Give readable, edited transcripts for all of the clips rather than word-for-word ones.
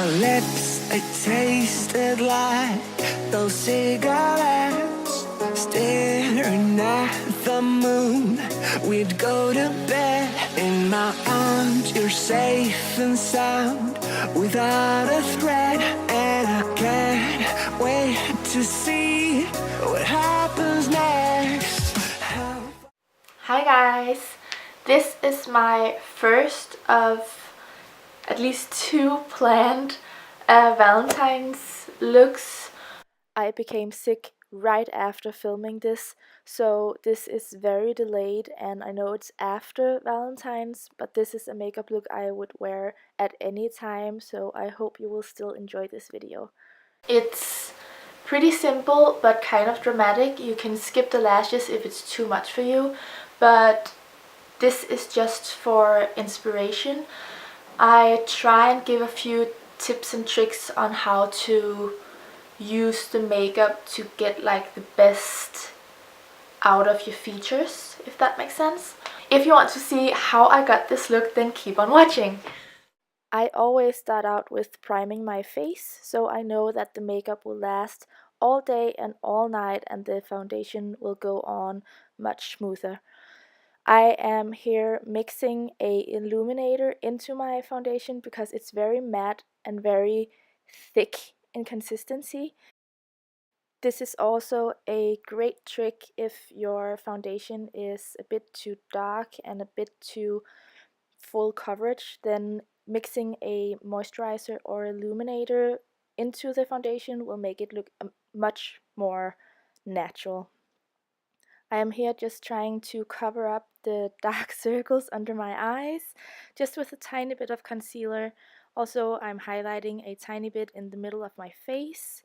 our lips, they tasted like those cigarettes. Staring at the moon, we'd go to bed. In my arms, you're safe and sound, without a threat. And I can't wait to see what happens next. Hi guys! This is my first of at least 2 planned Valentine's looks. I became sick right after filming this, so this is very delayed, and I know it's after Valentine's, but this is a makeup look I would wear at any time, so I hope you will still enjoy this video. It's pretty simple but kind of dramatic. You can skip the lashes if it's too much for you, but this is just for inspiration. I try and give a few tips and tricks on how to use the makeup to get like the best out of your features, if that makes sense. If you want to see how I got this look, then keep on watching. I always start out with priming my face, so I know that the makeup will last all day and all night and the foundation will go on much smoother. I am here mixing a illuminator into my foundation because it's very matte and very thick in consistency. This is also a great trick if your foundation is a bit too dark and a bit too full coverage, then mixing a moisturizer or illuminator into the foundation will make it look much more natural. I am here just trying to cover up the dark circles under my eyes, just with a tiny bit of concealer. Also, I'm highlighting a tiny bit in the middle of my face,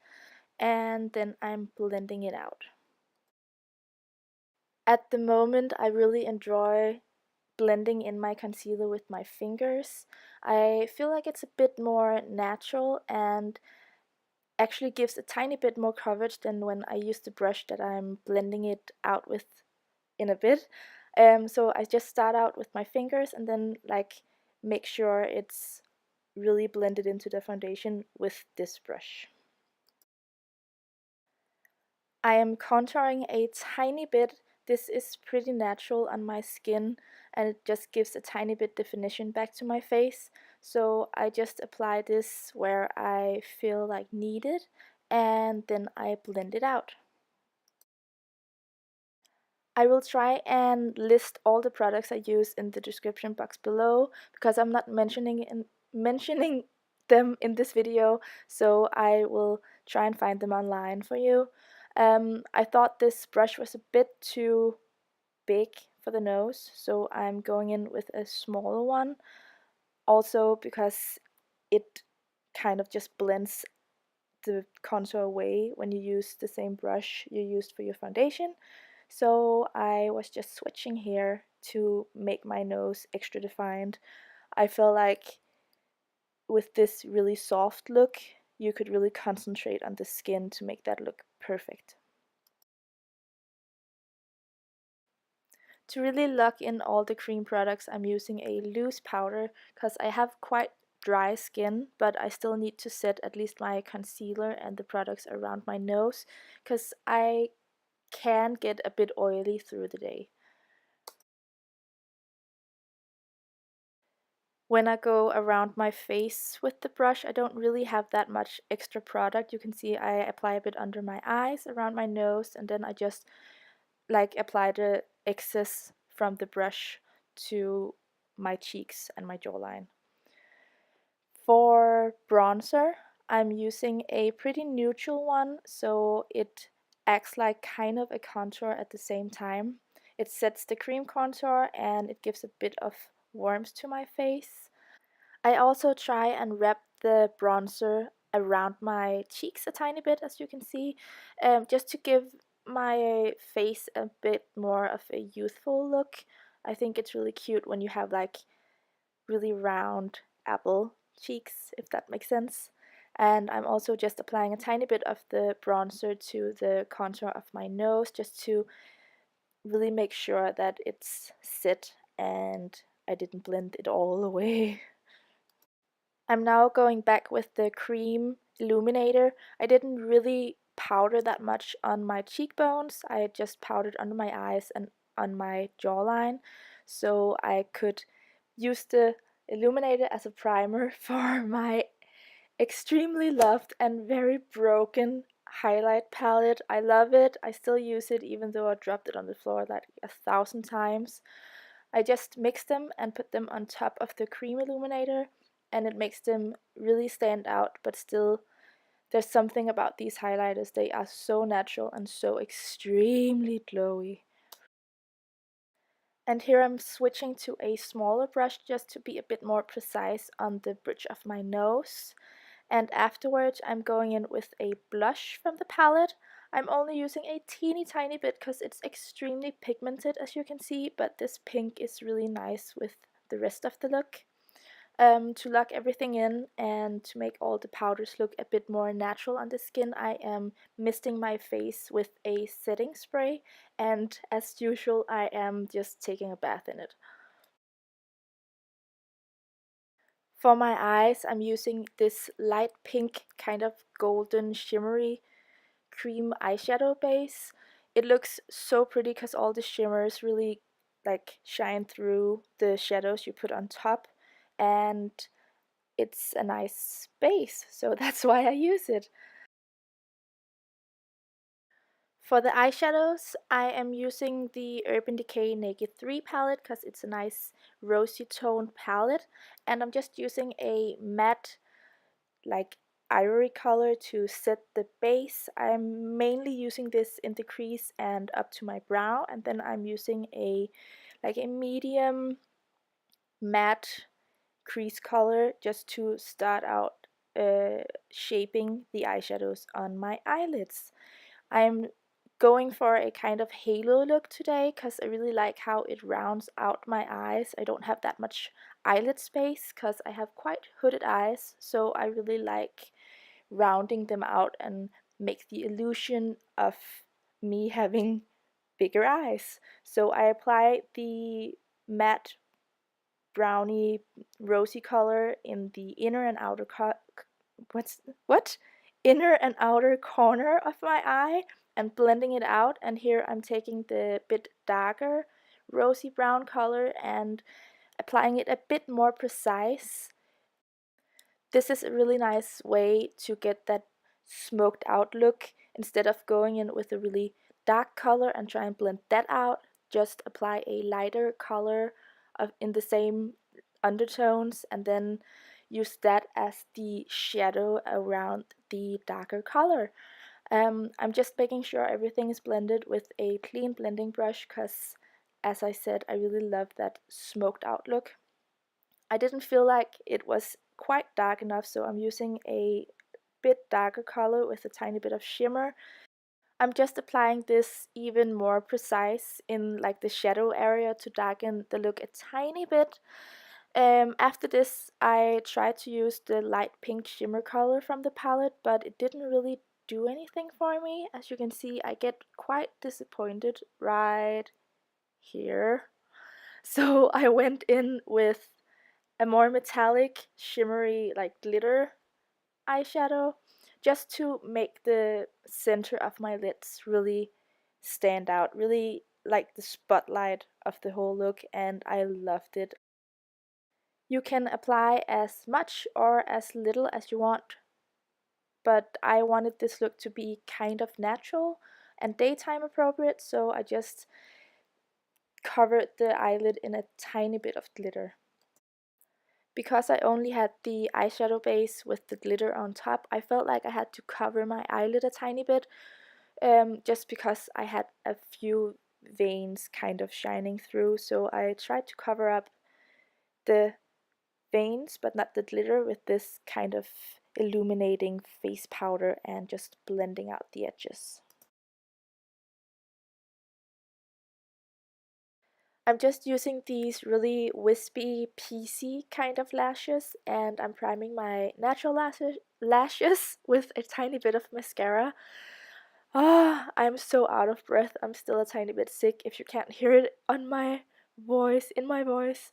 and then I'm blending it out. At the moment, I really enjoy blending in my concealer with my fingers. I feel like it's a bit more natural and actually gives a tiny bit more coverage than when I use the brush that I'm blending it out with in a bit. So I just start out with my fingers and then like make sure it's really blended into the foundation with this brush. I am contouring a tiny bit. This is pretty natural on my skin and it just gives a tiny bit definition back to my face. So I just apply this where I feel like needed and then I blend it out. I will try and list all the products I use in the description box below because I'm not mentioning them in this video, so I will try and find them online for you. I thought this brush was a bit too big for the nose, so I'm going in with a smaller one. Also because it kind of just blends the contour away when you use the same brush you used for your foundation. So I was just switching here to make my nose extra defined. I feel like with this really soft look, you could really concentrate on the skin to make that look perfect. To really lock in all the cream products, I'm using a loose powder because I have quite dry skin, but I still need to set at least my concealer and the products around my nose because I can get a bit oily through the day. When I go around my face with the brush, I don't really have that much extra product. You can see I apply a bit under my eyes, around my nose, and then I just like apply the excess from the brush to my cheeks and my jawline. For bronzer, I'm using a pretty neutral one, so it acts like kind of a contour at the same time. It sets the cream contour and it gives a bit of warmth to my face. I also try and wrap the bronzer around my cheeks a tiny bit, as you can see, just to give my face a bit more of a youthful look. I think it's really cute when you have like really round apple cheeks, if that makes sense. And I'm also just applying a tiny bit of the bronzer to the contour of my nose just to really make sure that it's set and I didn't blend it all away. I'm now going back with the Creme illuminator. I didn't really powder that much on my cheekbones. I just powdered under my eyes and on my jawline, so I could use the illuminator as a primer for my extremely loved and very broken highlight palette. I love it. I still use it even though I dropped it on the floor like 1,000 times. I just mix them and put them on top of the Creme illuminator, and it makes them really stand out, but still there's something about these highlighters. They are so natural and so extremely glowy. And here I'm switching to a smaller brush just to be a bit more precise on the bridge of my nose. And afterwards I'm going in with a blush from the palette. I'm only using a teeny tiny bit because it's extremely pigmented, as you can see, but this pink is really nice with the rest of the look. To lock everything in and to make all the powders look a bit more natural on the skin, I am misting my face with a setting spray, and as usual I am just taking a bath in it. For my eyes, I'm using this light pink, kind of golden shimmery cream eyeshadow base. It looks so pretty because all the shimmers really like shine through the shadows you put on top, and it's a nice base, so that's why I use it. For the eyeshadows, I am using the Urban Decay Naked 3 palette because it's a nice rosy toned palette, and I'm just using a matte like ivory color to set the base. I'm mainly using this in the crease and up to my brow, and then I'm using a medium matte crease color just to start out shaping the eyeshadows on my eyelids. I'm going for a kind of halo look today because I really like how it rounds out my eyes. I don't have that much eyelid space because I have quite hooded eyes, so I really like rounding them out and make the illusion of me having bigger eyes. So I apply the matte brownie rosy color in the inner and outer inner and outer corner of my eye and blending it out. And here I'm taking the bit darker rosy brown color and applying it a bit more precise. This is a really nice way to get that smoked out look. Instead of going in with a really dark color and try and blend that out, just apply a lighter color in the same undertones and then use that as the shadow around the darker color. I'm just making sure everything is blended with a clean blending brush because, as I said, I really love that smoked out look. I didn't feel like it was quite dark enough, so I'm using a bit darker color with a tiny bit of shimmer. I'm just applying this even more precise in like the shadow area to darken the look a tiny bit. After this, I tried to use the light pink shimmer color from the palette, but it didn't really do anything for me. As you can see, I get quite disappointed right here. So I went in with a more metallic, shimmery, like glitter eyeshadow just to make the center of my lids really stand out, really like the spotlight of the whole look, and I loved it. You can apply as much or as little as you want, but I wanted this look to be kind of natural and daytime appropriate, so I just covered the eyelid in a tiny bit of glitter. Because I only had the eyeshadow base with the glitter on top, I felt like I had to cover my eyelid a tiny bit, just because I had a few veins kind of shining through, so I tried to cover up the veins but not the glitter with this kind of illuminating face powder and just blending out the edges. I'm just using these really wispy, piecey kind of lashes, and I'm priming my natural lashes with a tiny bit of mascara. I'm so out of breath. I'm still a tiny bit sick if you can't hear it on my voice, in my voice.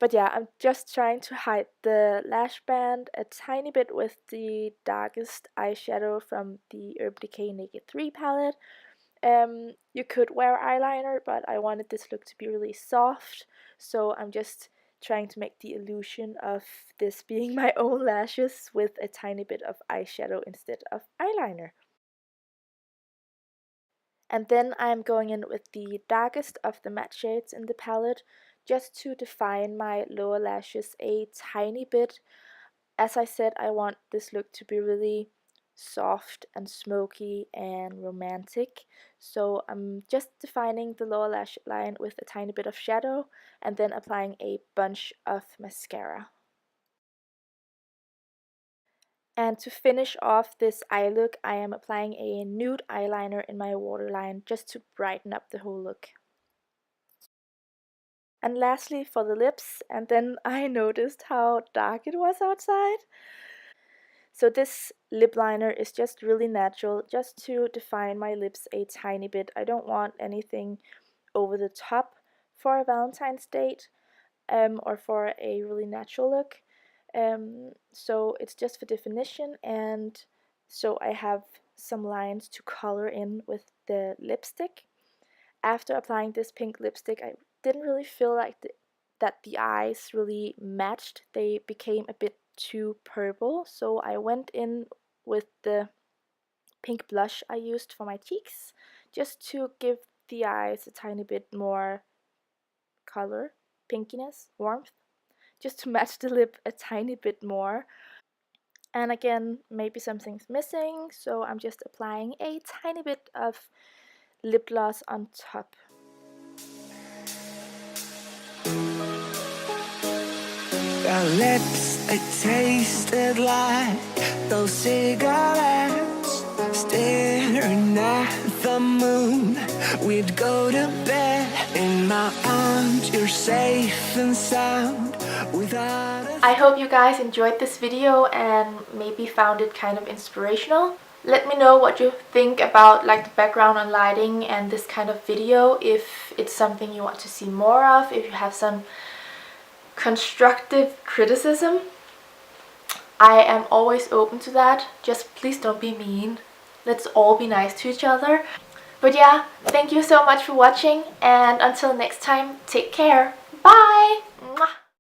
But yeah, I'm just trying to hide the lash band a tiny bit with the darkest eyeshadow from the DECAY Naked 3 palette. You could wear eyeliner, but I wanted this look to be really soft, so I'm just trying to make the illusion of this being my own lashes with a tiny bit of eyeshadow instead of eyeliner. And then I'm going in with the darkest of the matte shades in the palette, just to define my lower lashes a tiny bit. As I said, I want this look to be really soft and smoky and romantic, so I'm just defining the lower lash line with a tiny bit of shadow and then applying a bunch of mascara. And to finish off this eye look, I am applying a nude eyeliner in my waterline just to brighten up the whole look. And lastly, for the lips, and then I noticed how dark it was outside. So this lip liner is just really natural, just to define my lips a tiny bit. I don't want anything over the top for a Valentine's date or for a really natural look. So it's just for definition, and so I have some lines to color in with the lipstick. After applying this pink lipstick, I didn't really feel like that the eyes really matched. They became a bit too purple, so I went in with the pink blush I used for my cheeks, just to give the eyes a tiny bit more color, pinkiness, warmth, just to match the lip a tiny bit more. And again, maybe something's missing, so I'm just applying a tiny bit of lip gloss on top. Our lips, they tasted like those cigarettes. Staring at the moon, we'd go to bed. In my arms, you're safe and sound without a... I hope you guys enjoyed this video and maybe found it kind of inspirational. Let me know what you think about like the background and lighting and this kind of video, if it's something you want to see more of, if you have some constructive criticism. I am always open to that. Just please don't be mean. Let's all be nice to each other. But yeah, thank you so much for watching, and until next time, take care. Bye!